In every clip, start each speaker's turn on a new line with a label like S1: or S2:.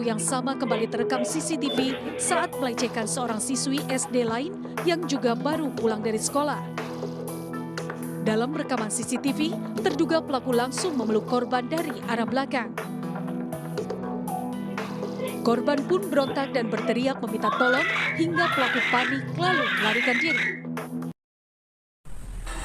S1: yang sama kembali terekam CCTV saat melecehkan seorang siswi SD lain yang juga baru pulang dari sekolah. Dalam rekaman CCTV, terduga pelaku langsung memeluk korban dari arah belakang. Korban pun berontak dan berteriak meminta tolong hingga pelaku panik lalu melarikan diri.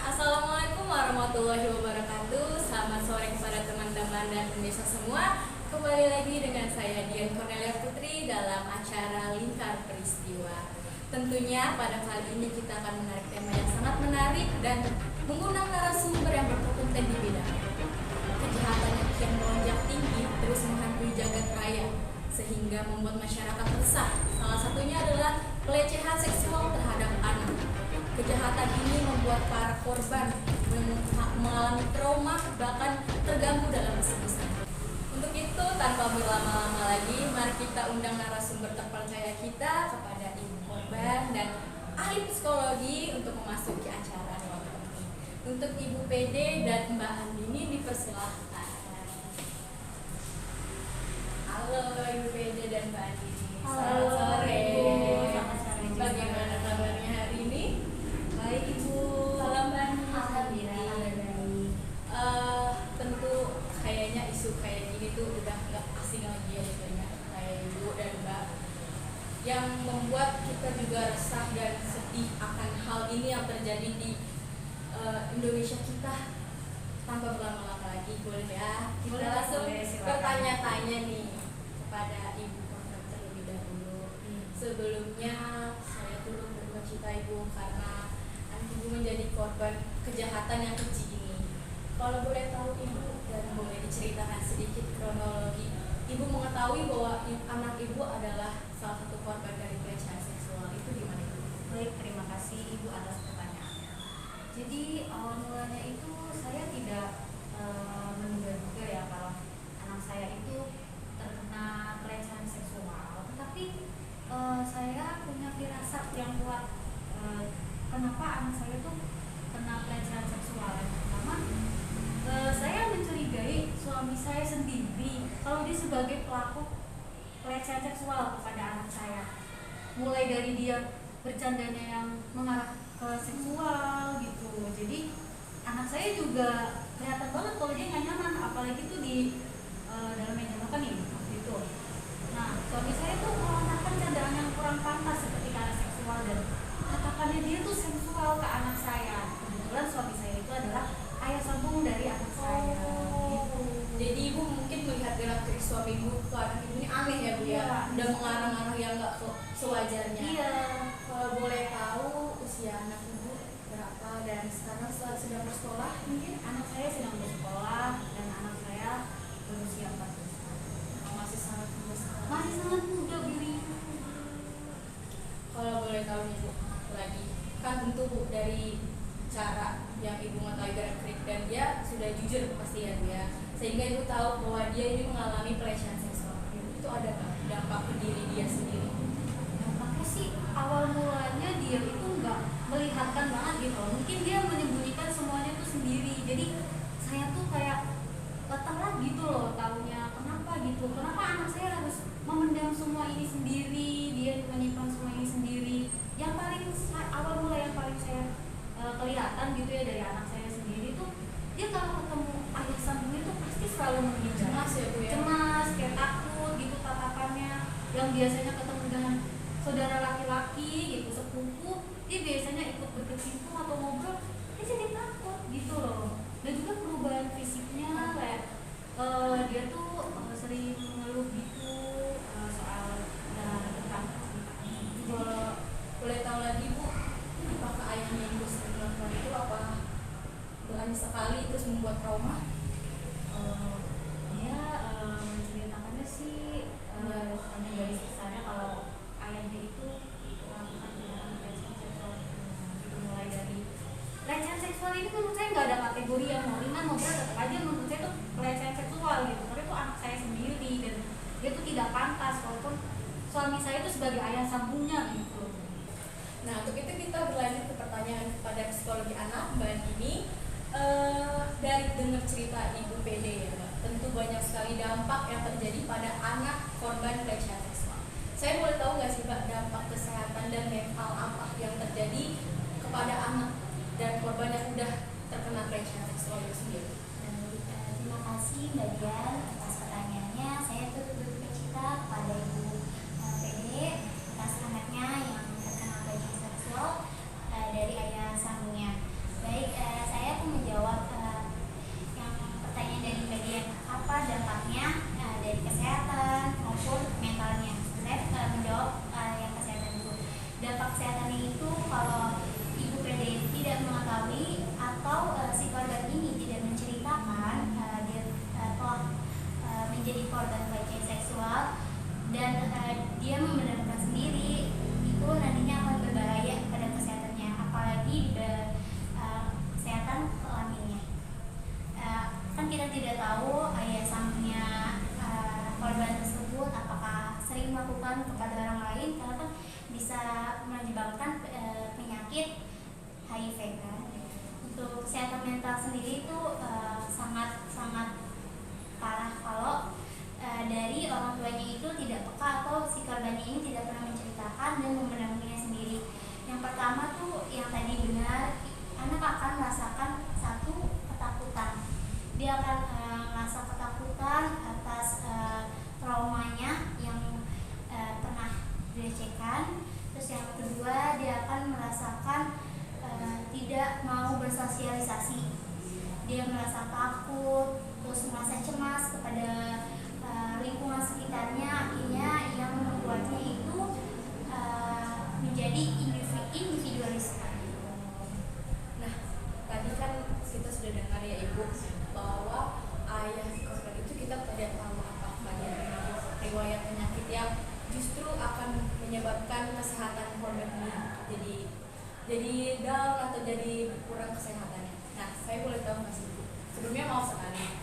S2: Assalamualaikum warahmatullahi wabarakatuh. Selamat sore kepada teman-teman dan pemirsa semua. Kembali lagi dengan saya Dian Cornelia Putri dalam acara Lingkar Peristiwa. Tentunya pada kali ini kita akan menarik tema yang sangat menarik dan mengundang narasumber yang berkompeten di bidangnya. Kejahatan yang kian melonjak tinggi terus menghantui jagat raya sehingga membuat masyarakat resah. Salah satunya adalah pelecehan seksual terhadap anak. Kejahatan ini membuat para korban mengalami trauma bahkan terganggu dalam keseharian. Untuk itu, tanpa berlama-lama lagi, mari kita undang narasumber terpercaya kita kepada ibu korban dan ahli psikologi untuk memasuki acara ini. Untuk Ibu PD dan Mbak Andini dipersilahkan. Halo Ibu PD dan Mbak Andini. Selamat sore. Bagaimana kabarnya hari ini? Baik Ibu. Salam Mbak Andini. Tentu kayaknya isu kayak gini tuh udah nggak asing lagi ya banyak kayak Ibu dan Mbak, yang membuat kita juga resah dan sedih akan hal ini yang terjadi di Indonesia kita. Tanpa berlama-lama lagi, boleh ya kita langsung bertanya-tanya nih kepada Ibu korban terlebih dahulu. Sebelumnya saya turut berduka cita Ibu karena anak Ibu menjadi korban kejahatan yang keji ini. Kalau boleh tahu Ibu dan boleh diceritakan sedikit kronologi, Ibu mengetahui bahwa anak Ibu adalah salah satu korban dari pelecehan seksual, itu gimana Ibu?
S3: Baik, terima kasih Ibu atas pertanyaannya. Jadi awal mulanya itu saya tidak menduga-duga ya kalau anak saya itu terkena pelecehan seksual, tetapi saya punya firasat yang kuat kenapa anak saya itu kena pelecehan seksual. Yang pertama, saya mencurigai suami saya sendiri kalau dia sebagai pelaku pelecehan seksual kepada anak saya. Mulai dari dia bercandanya yang mengarah ke seksual gitu. Jadi anak saya juga kelihatan banget kalau dia nggak nyaman, apalagi itu di dalam meja makan nih waktu itu. Nah, suami saya tuh melontarkan candaan yang kurang pantas seperti ke arah seksual dan katakannya dia tuh sensual ke anak saya. Kebetulan suami saya itu adalah ayah sambung dari anak saya. Gitu.
S2: Jadi Ibu mungkin melihat gerak-gerik suami Ibu ke anak Ibu ini aneh ya Bu ya, udah mengarang-arang yang nggak sewajarnya.
S3: Iya.
S2: Kalau boleh tahu usia anak Ibu berapa dan sekarang sedang bersekolah mungkin?
S3: Anak saya sedang bersekolah dan anak saya berusia 14 tahun.
S2: Masih sangat muda sekali.
S3: Masih sangat muda Billy.
S2: Kalau boleh tahu nih Bu, lagi kan tentu Bu dari cara yang Ibu mengetahui gerak-gerik dan dia sudah jujur pasti ya Bu ya, sehingga Ibu tahu bahwa dia ini mengalami pelecehan seksual. Itu ada nggak dampak ke diri dia sendiri?
S3: Dampaknya sih awal mulanya dia itu nggak melihatkan banget gitu. Mungkin dia menyembunyikan semuanya tuh sendiri. Jadi saya tuh kayak telat gitu loh taunya. Kenapa gitu? Kenapa anak saya harus memendam semua ini sendiri? Dia menyimpan semua ini sendiri. Yang paling awal mula yang paling saya kelihatan gitu ya dari anak saya sendiri tuh, dia kalau ketemu ayah sambungnya tuh pasti selalu menghindar.
S2: Cemas ya Bu ya?
S3: Cemas, kayak takut gitu tatapannya. Yang biasanya ketemu dengan saudara laki-laki gitu, sepupu, dia biasanya ikut berkecimpung atau ngobrol, dia jadi takut gitu loh. Dan juga perubahan fisiknya kayak dia tuh sering mengeluh gitu soal tentang
S2: Boleh tahu lagi Bu, apakah ayahnya Ibu sering melakukan itu, apa berani sekali terus membuat trauma?
S3: Dia menceritakannya sih hanya dari sisanya kalau ayahnya itu melakukan tindakan pelecehan seksual. Mulai dari pelecehan seksual ini menurut saya nggak ada kategori yang mau ringan mau berat, tetap aja menurut saya itu pelecehan seksual gitu. Karena itu anak saya sendiri dan dia tuh tidak pantas walaupun suami saya itu sebagai ayah sambungnya gitu.
S2: Nah, untuk itu kita berlanjut ke pertanyaan kepada psikologi anak Mbak Andini. Dari dengar cerita Ibu PD ya Mbak, tentu banyak sekali dampak yang terjadi pada anak korban pelecehan dan mental apa yang terjadi kepada anak dan korban yang udah terkena pelecehan seksual itu sendiri?
S3: Terima kasih Mbak Dian atas pertanyaannya. Saya turut berduka cita kepada Ibu PD atas anaknya yang terkena pelecehan seksual dari ayah sambungnya. Baik, saya akan menjawab yang pertanyaan dari Mbak Dian, apa dampaknya dari kesehatan maupun mentalnya. Saya menjawab yang kesehatan dulu. Dampak kesehatannya itu kalau Ibu PD tidak mengetahui atau si korban ini tidak menceritakan dia telah menjadi korban pelecehan seksual dan dia membenarkan sendiri, itu nantinya akan berbahaya pada kesehatannya, apalagi kesehatan kelaminnya. Kan kita tidak tahu ayah sambungnya korban tersebut apakah sering melakukan kepada orang lain, karena kan bisa menyebabkan penyakit HIV kan. Untuk kesehatan mental sendiri itu sangat parah kalau dari orang tuanya itu tidak peka atau si korbannya ini tidak pernah menceritakan dan membenarkannya sendiri. Yang pertama tuh yang tadi benar, anak akan merasakan satu ketakutan. Dia akan merasa ketakutan atas traumanya yang pernah dilecehkan. Terus yang kedua, dia akan merasakan tidak mau bersosialisasi. Dia merasa takut, terus merasa cemas kepada lingkungan sekitarnya, akhirnya yang membuatnya itu menjadi individualis.
S2: Nah, tadi kan kita sudah dengar ya Ibu bahwa ayah korban itu kita tidak tahu apakah dia punya riwayat penyakit yang justru akan menyebabkan kesehatan korban ini jadi down atau jadi kurang kesehatannya. Nah, saya boleh tahu nggak sih Bu? Sebelumnya mau sekali,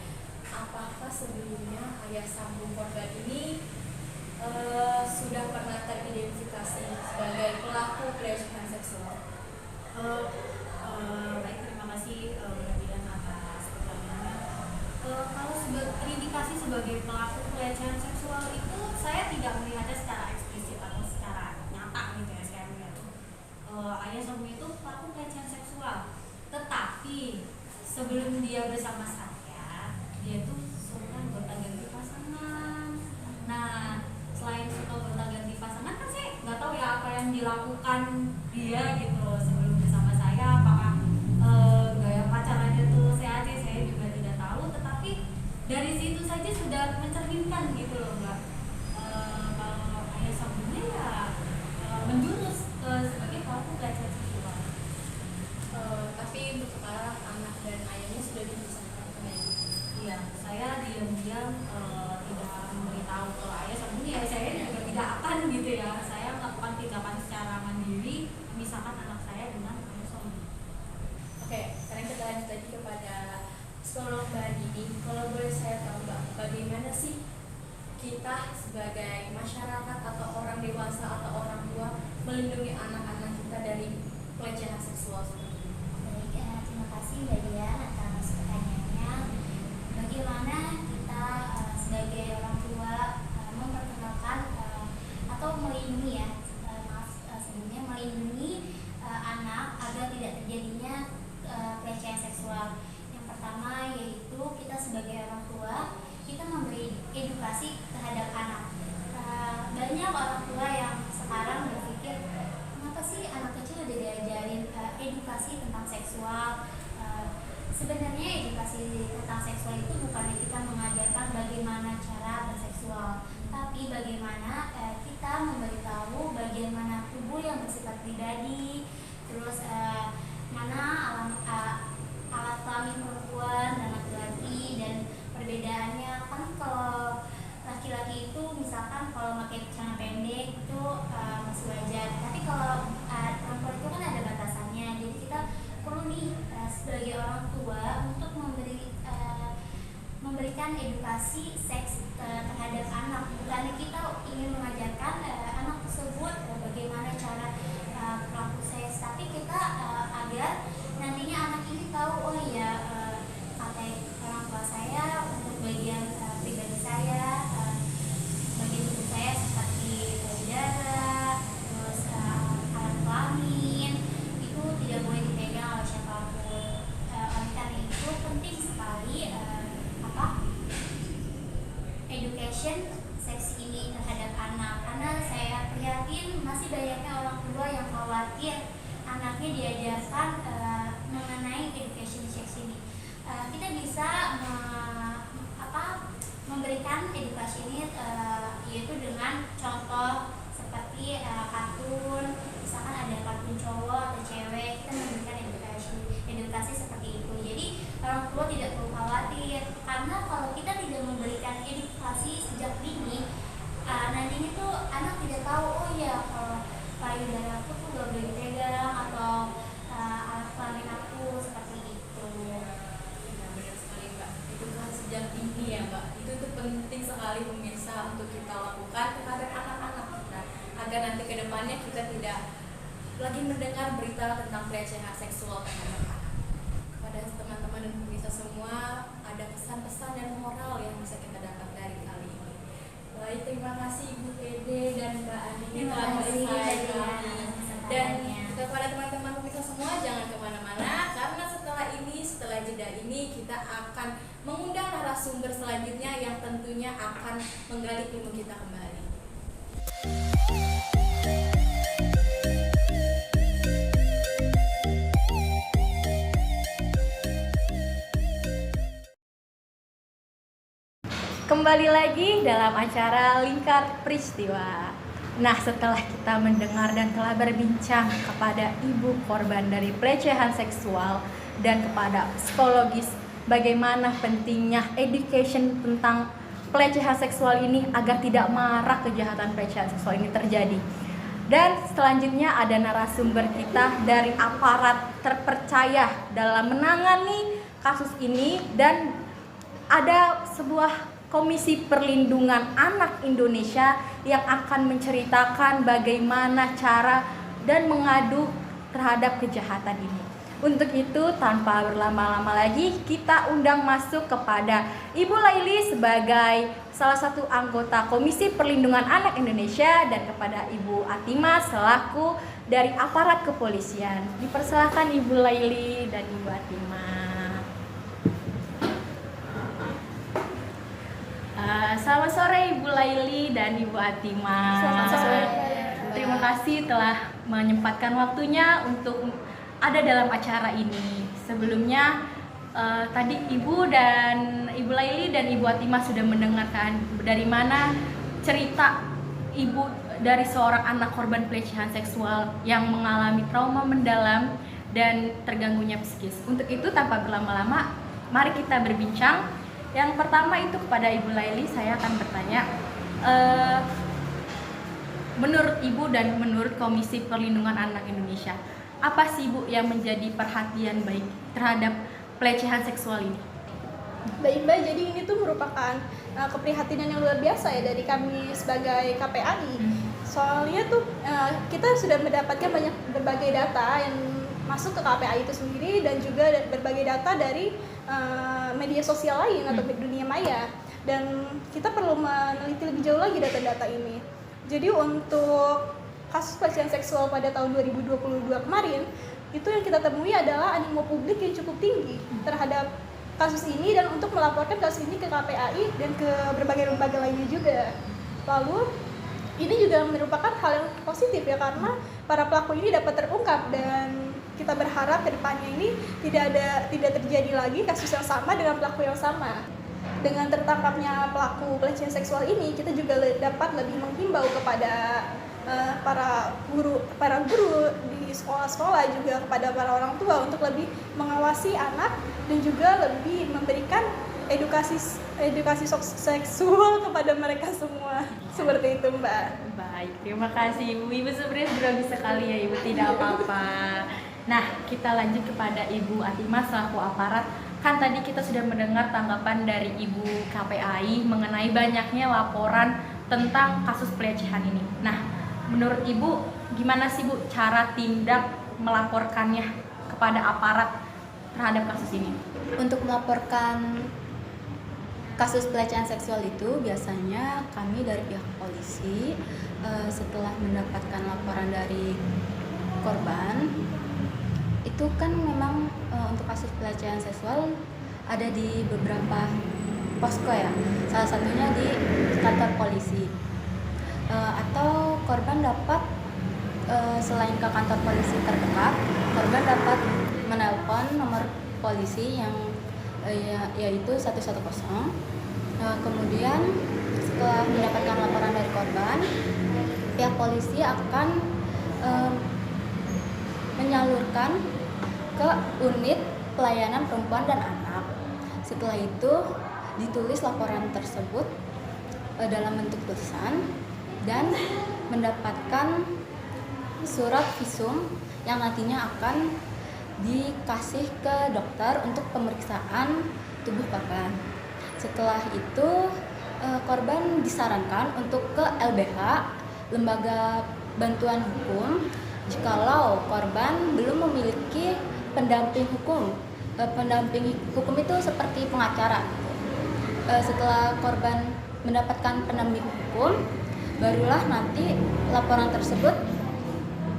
S2: apakah sebelumnya ayah sambung korban ini sudah pernah teridentifikasi sebagai pelaku pelecehan seksual?
S3: Baik, terima kasih Mbak Dian atas pertanyaannya. Kalau terindikasi sebagai pelaku pelecehan seksual itu saya tidak melihatnya secara eksplisit atau secara nyata gitu ya. Saya melihat ayah sambung itu pelaku pelecehan seksual, tetapi sebelum dia bersama saya, dia tuh suka gonta-ganti pasangan. Nah, selain suka gonta-ganti pasangan, kan saya nggak tahu ya apa yang dilakukan dia gitu sebelum bersama saya, apakah gaya pacarannya tuh sehat, saya juga tidak tahu. Tetapi dari situ saja sudah mencerminkan gitu loh Mbak, kalau ayah sambungnya ya menjurus sebagai pelaku pelecehan seksual.
S2: Tapi untuk sekarang anak dan ayahnya sudah dipisahkan kembali.
S3: Iya, saya diam-diam tidak memberitahu ke ayah sambungnya. Ya, saya juga tidak akan gitu ya. Saya melakukan tindakan secara mandiri, memisahkan anak saya dengan ayah sambung.
S2: Oke, sekarang kita lanjut lagi kepada psikolog Mbak Dini. Kalau boleh saya tahu Mbak, bagaimana sih kita sebagai masyarakat atau orang dewasa atau orang tua melindungi anak-anak kita dari pelecehan seksual seperti ini?
S3: Baik, terima kasih Mbak Dian atas pertanyaannya. Bagaimana kita sebagai orang tua memperkenalkan atau melindungi sebelumnya melindungi anak agar tidak terjadinya pelecehan seksual. Yang pertama yaitu kita sebagai orang tua, kita memberi edukasi terhadap anak. Banyak orang tua yang sekarang berpikir, kenapa sih anak kecil udah diajarin edukasi tentang seksual? Sebenarnya edukasi tentang seksual itu bukannya kita mengajarkan bagaimana cara berseksual, tapi bagaimana kita memberitahu bagaimana tubuh yang bersifat pribadi, terus mana alat kelamin perempuan dan laki-laki dan perbedaannya. Kan kalau laki-laki itu misalkan kalau pakai celana pendek itu masih wajar, tapi kalau perempuan itu kan ada batasannya. Jadi kita perlu nih sebagai orang tua untuk memberikan edukasi seks terhadap anak. Bukannya kita ingin mengajarkan anak tersebut bagaimana cara pelaku seks, tapi kita agar nantinya anak ini tahu, oh iya kata orang tua saya untuk bagian pribadi saya, bagian tubuh saya seperti payudara, terus
S4: masih banyaknya orang tua yang khawatir anaknya diajarkan mengenai education sex ini. Kita bisa memberikan edukasi ini yaitu dengan contoh seperti kartun, misalkan ada kartun cowok atau cewek, kita memberikan edukasi seperti itu. Jadi orang tua tidak perlu khawatir, karena kalau kita tidak memberikan edukasi sejak dini, nantinya tuh anak tidak tahu, oh ya kalau payudara aku tuh gak boleh dipegang atau alat kelamin aku seperti itu.
S2: Nah, benar sekali Mbak, itu kan sejak dini ya Mbak, itu tuh penting sekali pemirsa untuk kita lakukan kepada anak-anak kita, agar nanti ke depannya kita tidak lagi mendengar berita tentang pelecehan seksual terhadap anak. Kepada teman-teman dan pemirsa semua, ada pesan-pesan dan moral yang bisa kita dapat dari kali ini. Baik, terima kasih Ibu Ede dan Mbak Ani telah bersama kami. Dan kepada teman-teman pemirsa semua, jangan kemana-mana, karena setelah jeda ini kita akan mengundang narasumber selanjutnya yang tentunya akan menggali ilmu kita kembali. Kembali lagi dalam acara Lingkar Peristiwa. Nah, setelah kita mendengar dan telah berbincang kepada ibu korban dari pelecehan seksual dan kepada psikologis bagaimana pentingnya education tentang pelecehan seksual ini agar tidak marak kejahatan pelecehan seksual ini terjadi. Dan selanjutnya ada narasumber kita dari aparat terpercaya dalam menangani kasus ini, dan ada sebuah Komisi Perlindungan Anak Indonesia yang akan menceritakan bagaimana cara dan mengadu terhadap kejahatan ini. Untuk itu, tanpa berlama-lama lagi, kita undang masuk kepada Ibu Laili sebagai salah satu anggota Komisi Perlindungan Anak Indonesia dan kepada Ibu Atima selaku dari aparat kepolisian. Dipersilakan Ibu Laili dan Ibu Atima. Selamat sore Ibu Laili dan Ibu Atima.
S5: Selamat sore.
S2: Terima kasih telah menyempatkan waktunya untuk ada dalam acara ini. Sebelumnya tadi Ibu Laili dan Ibu Atima sudah mendengarkan dari mana cerita ibu dari seorang anak korban pelecehan seksual yang mengalami trauma mendalam dan terganggunya psikis. Untuk itu, tanpa berlama-lama, mari kita berbincang. Yang pertama itu kepada Ibu Laili, saya akan bertanya, menurut Ibu dan menurut Komisi Perlindungan Anak Indonesia, apa sih Ibu yang menjadi perhatian baik terhadap pelecehan seksual ini?
S5: Baik Mbak, jadi ini tuh merupakan keprihatinan yang luar biasa ya dari kami sebagai KPAI. Soalnya tuh kita sudah mendapatkan berbagai data yang masuk ke KPAI itu sendiri, dan juga berbagai data dari media sosial lain atau dunia maya, dan kita perlu meneliti lebih jauh lagi data-data ini. Jadi untuk kasus pelecehan seksual pada tahun 2022 kemarin, itu yang kita temui adalah animo publik yang cukup tinggi terhadap kasus ini, dan untuk melaporkan kasus ini ke KPAI dan ke berbagai lembaga lainnya juga. Lalu ini juga merupakan hal yang positif ya, karena para pelaku ini dapat terungkap, dan kita berharap ke depannya ini tidak terjadi lagi kasus yang sama dengan pelaku yang sama. Dengan tertangkapnya pelaku pelecehan seksual ini, kita juga dapat lebih menghimbau kepada para guru di sekolah-sekolah, juga kepada para orang tua untuk lebih mengawasi anak dan juga lebih memberikan edukasi seksual kepada mereka semua. Seperti itu Mbak.
S2: Baik, terima kasih Ibu. Ibu sebenarnya berani sekali ya Ibu, tidak apa-apa. Nah, kita lanjut kepada Ibu Atima selaku aparat. Kan tadi kita sudah mendengar tanggapan dari Ibu KPAI mengenai banyaknya laporan tentang kasus pelecehan ini. Nah, menurut Ibu, gimana sih Bu cara tindak melaporkannya kepada aparat terhadap kasus ini?
S6: Untuk melaporkan kasus pelecehan seksual itu biasanya kami dari pihak polisi setelah mendapatkan laporan dari korban, itu kan memang untuk kasus pelecehan seksual ada di beberapa posko ya, salah satunya di kantor polisi, atau korban dapat selain ke kantor polisi terdekat, korban dapat menelpon nomor polisi yang yaitu 110. Kemudian setelah mendapatkan laporan dari korban, pihak polisi akan menyalurkan ke unit pelayanan perempuan dan anak. Setelah itu ditulis laporan tersebut dalam bentuk tulisan dan mendapatkan surat visum yang nantinya akan dikasih ke dokter untuk pemeriksaan tubuh korban. Setelah itu korban disarankan untuk ke LBH, Lembaga Bantuan Hukum, jikalau korban belum memiliki pendamping hukum. Pendamping hukum itu seperti pengacara. Setelah korban mendapatkan pendamping hukum, barulah nanti laporan tersebut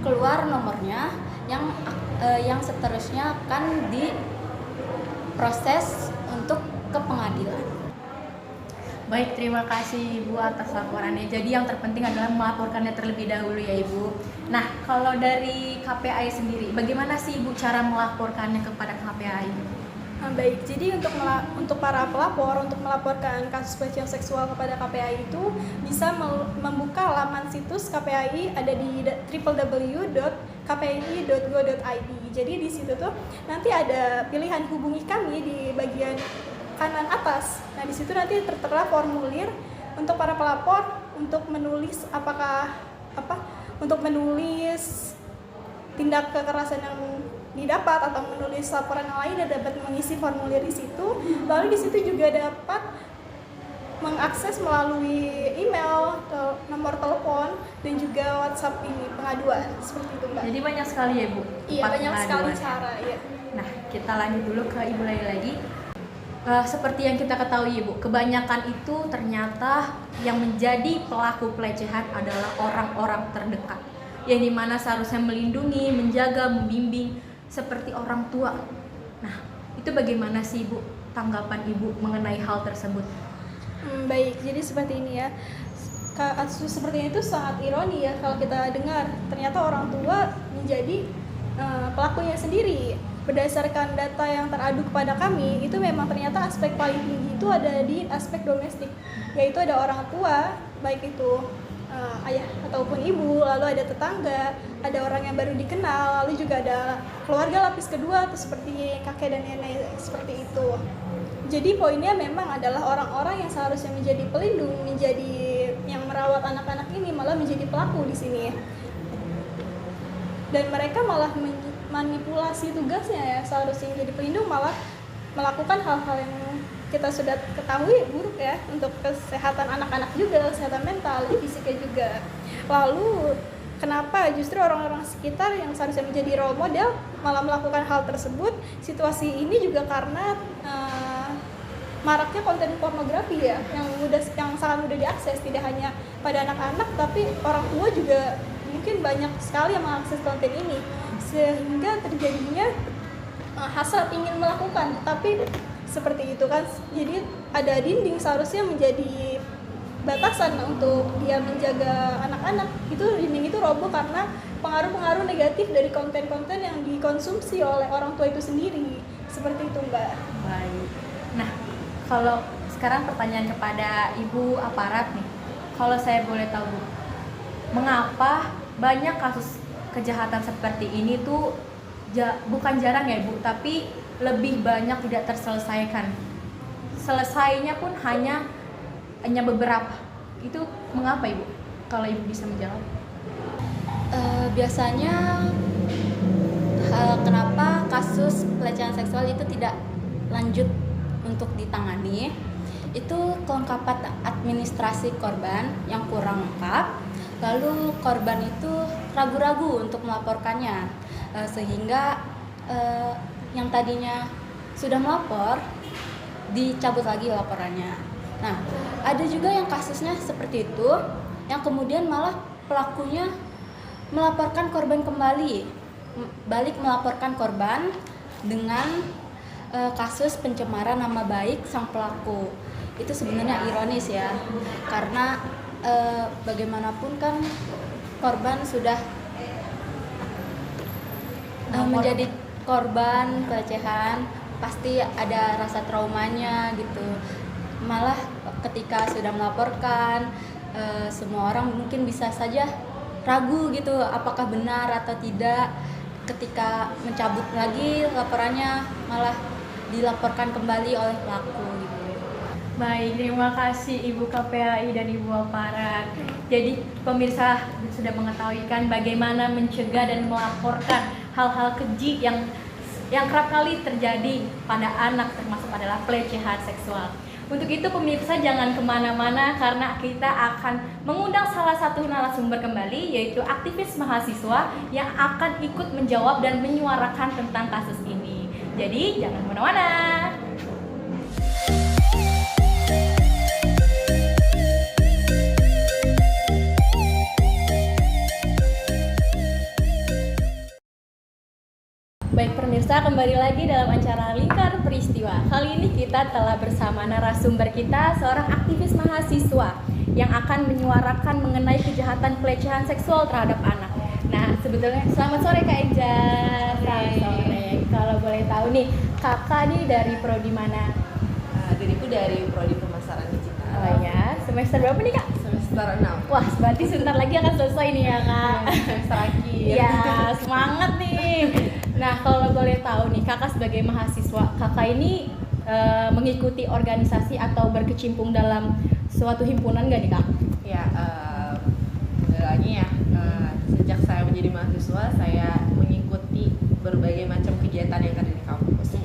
S6: keluar nomornya yang seterusnya akan diproses untuk ke pengadilan.
S2: Baik, terima kasih Ibu atas laporannya. Jadi yang terpenting adalah melaporkannya terlebih dahulu ya Ibu. Nah, kalau dari KPAI sendiri, bagaimana sih Ibu cara melaporkannya kepada KPAI?
S5: Baik, jadi untuk para pelapor, untuk melaporkan kasus pelecehan seksual kepada KPAI itu bisa membuka laman situs KPAI, ada di www.kpai.go.id. Jadi di situ tuh nanti ada pilihan hubungi kami di bagian kanan atas. Nah, di situ nanti tertera formulir untuk para pelapor untuk menulis untuk menulis tindak kekerasan yang didapat atau menulis laporan yang lain, dan dapat mengisi formulir di situ. Lalu di situ juga dapat mengakses melalui email, nomor telepon, dan juga WhatsApp ini pengaduan seperti itu, Mbak.
S2: Jadi banyak sekali ya Bu?
S5: Iya, banyak sekali cara ya.
S2: Nah, kita lanjut dulu ke Ibu lagi. Seperti yang kita ketahui Ibu, kebanyakan itu ternyata yang menjadi pelaku pelecehan adalah orang-orang terdekat, yang dimana seharusnya melindungi, menjaga, membimbing seperti orang tua. Nah, itu bagaimana sih Ibu tanggapan Ibu mengenai hal tersebut?
S5: Baik, jadi seperti ini ya. Kasus seperti ini itu sangat ironi ya kalau kita dengar. Ternyata orang tua menjadi pelakunya sendiri. Berdasarkan data yang teradu kepada kami, itu memang ternyata aspek paling tinggi itu ada di aspek domestik, yaitu ada orang tua, baik itu ayah ataupun ibu, lalu ada tetangga, ada orang yang baru dikenal, lalu juga ada keluarga lapis kedua atau seperti kakek dan nenek, seperti itu. Jadi poinnya memang adalah orang-orang yang seharusnya menjadi pelindung, menjadi yang merawat anak-anak ini malah menjadi pelaku di sini. Dan mereka malah manipulasi tugasnya ya, seharusnya jadi pelindung malah melakukan hal-hal yang kita sudah ketahui buruk ya untuk kesehatan anak-anak juga, kesehatan mental, fisiknya juga. Lalu kenapa justru orang-orang sekitar yang seharusnya menjadi role model malah melakukan hal tersebut? Situasi ini juga karena maraknya konten pornografi ya, yang sangat mudah diakses, tidak hanya pada anak-anak tapi orang tua juga mungkin banyak sekali yang mengakses konten ini, sehingga terjadinya hasrat ingin melakukan, tapi seperti itu kan, jadi ada dinding seharusnya menjadi batasan untuk dia menjaga anak-anak. Itu dinding itu roboh karena pengaruh-pengaruh negatif dari konten-konten yang dikonsumsi oleh orang tua itu sendiri, seperti itu Mbak.
S2: Baik. Nah, kalau sekarang pertanyaan kepada Ibu aparat nih, kalau saya boleh tahu Bu, mengapa banyak kasus kejahatan seperti ini tuh bukan jarang ya Bu, tapi lebih banyak tidak terselesaikan. Selesainya pun hanya beberapa. Itu mengapa Ibu? Kalau Ibu bisa menjawab.
S6: Biasanya kenapa kasus pelecehan seksual itu tidak lanjut untuk ditangani, itu kelengkapan administrasi korban yang kurang lengkap, lalu korban itu ragu-ragu untuk melaporkannya, sehingga yang tadinya sudah melapor dicabut lagi laporannya. Nah, ada juga yang kasusnya seperti itu, yang kemudian malah pelakunya melaporkan korban kembali, balik melaporkan korban dengan kasus pencemaran nama baik sang pelaku. Itu sebenarnya ironis ya, karena bagaimanapun kan korban sudah menjadi korban pelecehan pasti ada rasa traumanya gitu. Malah ketika sudah melaporkan, semua orang mungkin bisa saja ragu gitu apakah benar atau tidak. Ketika mencabut lagi laporannya malah dilaporkan kembali oleh pelaku gitu.
S7: Baik, terima kasih Ibu KPAI dan Ibu Aparat. Jadi pemirsa sudah mengetahui kan bagaimana mencegah dan melaporkan hal-hal keji yang kerap kali terjadi pada anak, termasuk adalah pelecehan seksual. Untuk itu pemirsa jangan kemana-mana karena kita akan mengundang salah satu narasumber kembali, yaitu aktivis mahasiswa yang akan ikut menjawab dan menyuarakan tentang kasus ini. Jadi jangan kemana-mana. Baik pemirsa, kembali lagi dalam acara Lingkar Peristiwa. Kali ini kita telah bersama narasumber kita, seorang aktivis mahasiswa yang akan menyuarakan mengenai kejahatan pelecehan seksual terhadap anak. Nah, sebetulnya selamat sore Kak Eja. Selamat sore. Kalau boleh tahu nih, kakak nih dari prodi mana?
S8: Diriku dari prodi pemasaran digital.
S7: Oh ya, semester berapa nih Kak?
S8: Semester 6.
S7: Wah, berarti sebentar lagi akan selesai nih ya Kak.
S8: Semester akhir.
S7: Ya, semangat nih. Nah, kalau boleh tahu nih, kakak sebagai mahasiswa, kakak ini mengikuti organisasi atau berkecimpung dalam suatu himpunan nggak nih Kak?
S8: Ya, lagi ya. Sejak saya menjadi mahasiswa, saya mengikuti berbagai macam kegiatan yang ada di kampus.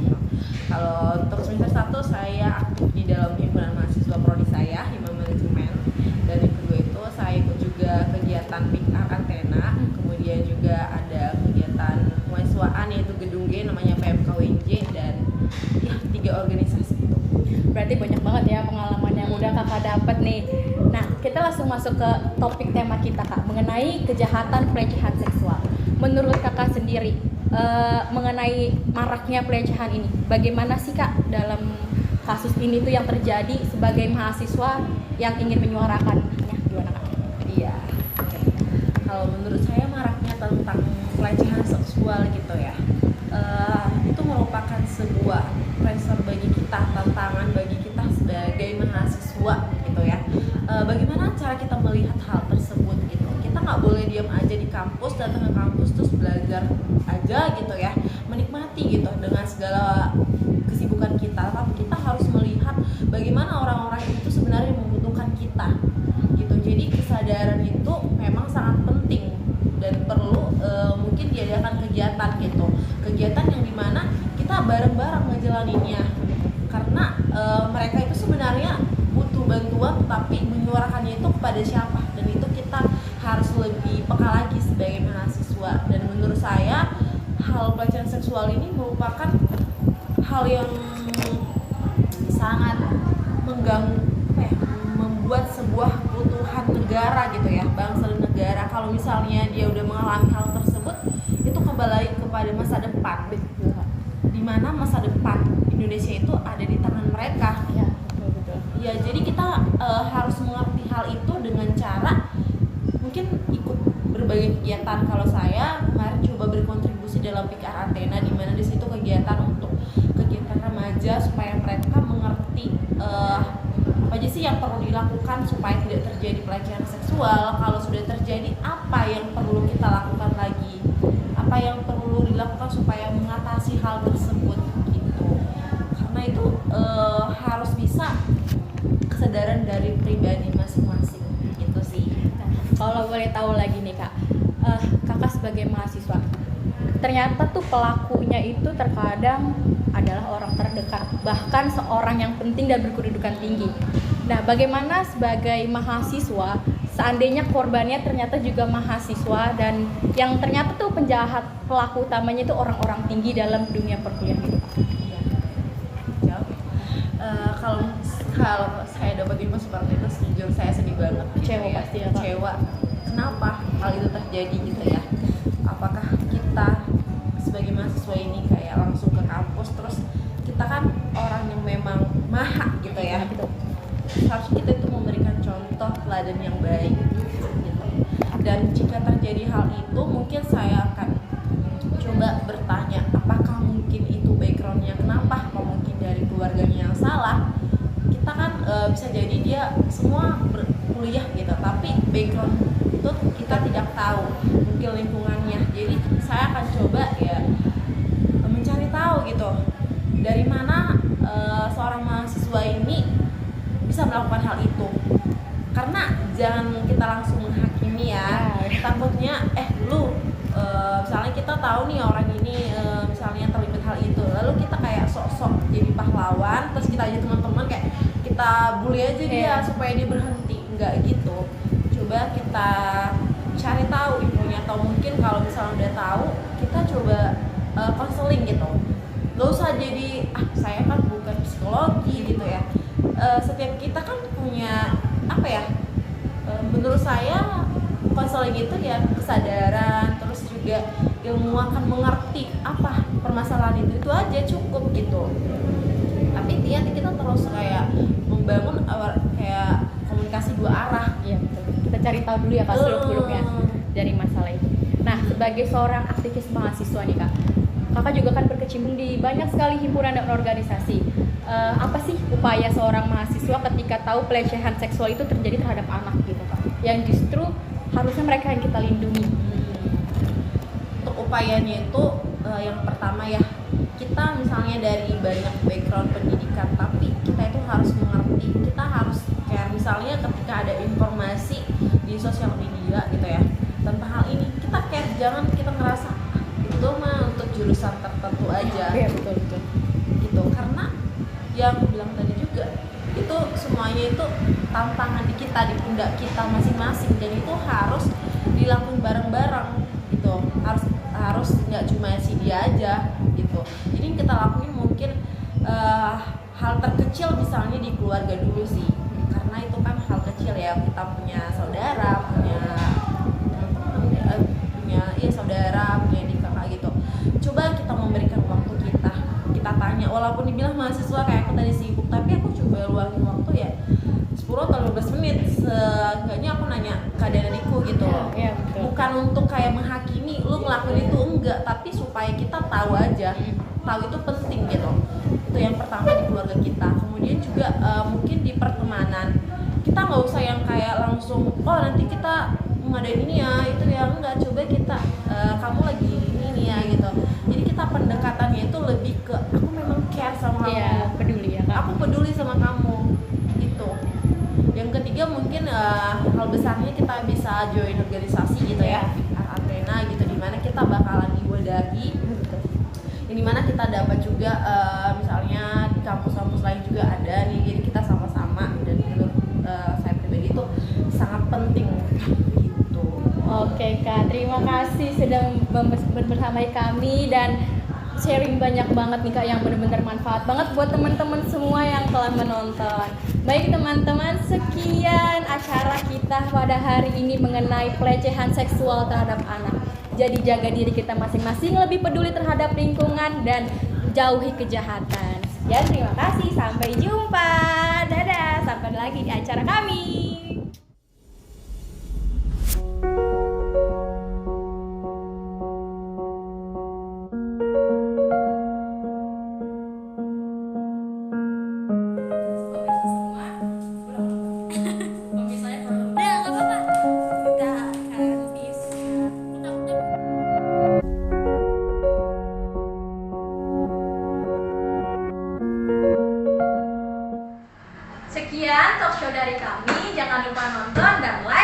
S8: Kalau untuk semester 1 saya aktif di dalam himpunan mahasiswa prodi saya, Hima Manajemen. Dan yang kedua itu saya ikut juga kegiatan PR Antena, kemudian juga ada kegiatan mahasiswaan yaitu gedung G namanya PMKWJ, dan ya 3 organisasi itu.
S7: Berarti banyak banget ya pengalaman yang udah kakak dapat nih. Nah, kita langsung masuk ke topik tema kita Kak, mengenai kejahatan pelecehan seksual. Menurut kakak sendiri, mengenai maraknya pelecehan ini, bagaimana sih Kak dalam kasus ini tuh yang terjadi sebagai mahasiswa yang ingin menyuarakannya, gimana Kak?
S8: Iya. Oke. Kalau menurut saya maraknya tentang pelecehan seksual gitu ya, itu merupakan sebuah pressure bagi kita, tantangan bagi kita sebagai mahasiswa gitu ya. Bagaimana cara kita melihat hal tersebut gitu? Kita nggak boleh diam aja di kampus, datang ke kampus terus belajar aja gitu ya, menikmati gitu dengan segala kesibukan kita. Tapi kita harus melihat bagaimana orang-orang itu sebenarnya membutuhkan kita gitu. Jadi kesadaran itu memang sangat penting dan perlu mungkin diadakan kegiatan gitu, kegiatan yang dimana kita bareng-bareng ngejalaninnya, karena mereka itu sebenarnya butuh bantuan, tapi menyuarakannya itu kepada siapa, dan itu kita harus lebih peka lagi sebagai mahasiswa. Dan menurut saya hal pelecehan seksual ini merupakan hal yang sangat mengganggu, membuat sebuah kebutuhan negara gitu ya, bangsa dan negara. Kalau misalnya dia udah mengalami hal tersebut, itu kembali kepada masa depan, di mana masa depan Indonesia itu ada di tangan mereka.
S7: Ya, betul.
S8: Ya, jadi kita harus mengerti hal itu dengan cara mungkin ikut berbagai kegiatan. Kalau saya kemarin coba berkontribusi dalam PR Antena, di mana di situ kegiatan untuk kegiatan remaja supaya mereka mengerti apa aja sih yang perlu dilakukan supaya tidak terjadi pelecehan seksual. Kalau sudah terjadi, apa yang perlu kita lakukan lagi, apa yang perlu dilakukan supaya mengatasi hal tersebut gitu. Karena itu harus bisa kesadaran dari pribadi masing-masing gitu sih.
S7: Nah, kalau boleh tahu lagi nih Kak, kakak sebagai mahasiswa, ternyata tuh pelakunya itu terkadang adalah orang terdekat, bahkan seorang yang penting dan berkedudukan tinggi. Nah, bagaimana sebagai mahasiswa, seandainya korbannya ternyata juga mahasiswa dan yang ternyata tuh penjahat, pelaku utamanya itu orang-orang tinggi dalam dunia perkuliahan gitu Pak?
S8: Iya. Jawab. Kalau saya dapat info seperti itu, sejujur saya sedih banget.
S7: Kecewa
S8: ya.
S7: pasti ya, Pak.
S8: Kecewa. Kenapa hal itu terjadi gitu ya? Apakah kita sebagai mahasiswa ini kayak langsung ke kampus, terus kita kan orang yang memang mahak gitu ya, gitu. Harusnya kita itu memberikan contoh teladan yang baik gitu. Dan jika terjadi hal itu, mungkin saya akan coba bertanya apakah mungkin itu backgroundnya kenapa, apa mungkin dari keluarganya yang salah. Kita kan bisa jadi dia semua kuliah gitu, tapi background itu kita tidak tahu, mungkin lingkungannya. Jadi saya akan coba ya mencari tahu gitu dari mana seorang mahasiswa ini bisa melakukan hal itu. Karena jangan kita langsung menghakimi ya. Takutnya lu misalnya kita tahu nih orang ini misalnya terlibat hal itu, lalu kita kayak sok-sok jadi pahlawan, terus kita aja teman-teman kayak kita bully aja dia supaya dia berhenti. Enggak gitu. Coba kita cari tahu infonya, atau mungkin kalau misalnya udah tahu kita coba konseling gitu. Gak usah jadi saya kan bukan psikologi gitu ya. Setiap kita kan punya apa ya, menurut saya konseling itu ya kesadaran, terus juga ilmu akan mengerti apa permasalahan itu aja cukup gitu. Tapi dia kita terus kayak membangun kayak komunikasi dua arah.
S7: Iya betul. Kita cari tahu dulu ya Kak seluk-beluknya dari masalah itu. Nah, sebagai seorang aktivis mahasiswa nih Kak, Kakak juga kan berkecimpung di banyak sekali himpunan dan organisasi. Apa sih upaya seorang mahasiswa ketika tahu pelecehan seksual itu terjadi terhadap anak gitu Kak, yang justru harusnya mereka yang kita lindungi?
S8: Untuk upayanya itu yang pertama ya, kita misalnya dari banyak background pendidikan, tapi kita itu harus mengerti, kita harus kayak misalnya ketika ada informasi di sosial media gitu ya tentang hal ini, kita kayak jangan kita ngerasa itu mah untuk jurusan tertentu aja.
S7: Iya betul
S8: gitu. Karena yang aku bilang tadi juga, itu semuanya itu tantangan di kita, di pundak kita masing-masing, dan itu harus dilakukan bareng-bareng gitu. Harus nggak cuma si dia aja gitu. Jadi yang kita lakuin mungkin hal terkecil misalnya di keluarga dulu sih, karena itu kan hal kecil ya, kita punya saudara, punya teman-teman, punya saudara, punya adik kakak gitu. Coba kita memberikan waktu kita tanya, walaupun dibilang mahasiswa kayak aku tadi sibuk, tapi aku coba luangin waktu ya 10 atau 15 menit seenggaknya aku nanya keadaan adikku gitu.
S7: Iya, betul.
S8: Bukan untuk kayak menghakimi lu ngelakuin itu, enggak, tapi supaya kita tahu aja. Tahu itu penting gitu. Itu yang pertama di keluarga kita. Kemudian juga mungkin di pertemanan kita nggak usah yang kayak langsung nanti kita ngadain ini ya itu ya, enggak. Coba kita kamu lagi ini ya gitu. Jadi kita pendekatannya itu lebih ke aku memang care sama kamu.
S7: Iya, peduli ya Kak.
S8: Aku peduli sama kamu gitu. Yang ketiga mungkin hal besarnya kita bisa join organisasi gitu ya, Athena gitu, dimana kita bakalan diwadahi, yang dimana kita dapat juga misalnya di kampus-kampus lain juga ada nih, jadi kita sama-sama, dan menurut saya pribadi itu sangat penting gitu.
S7: Oke Kak, terima kasih sudah bersama kami dan sharing banyak banget nih Kak, yang benar-benar manfaat banget buat teman-teman semua yang telah menonton. Baik teman-teman, sekian acara kita pada hari ini mengenai pelecehan seksual terhadap anak. Jadi jaga diri kita masing-masing, lebih peduli terhadap lingkungan, dan jauhi kejahatan. Sekian, terima kasih, sampai jumpa. Dadah, sampai lagi di acara kami.
S1: Sekian talk show dari kami. Jangan lupa nonton dan like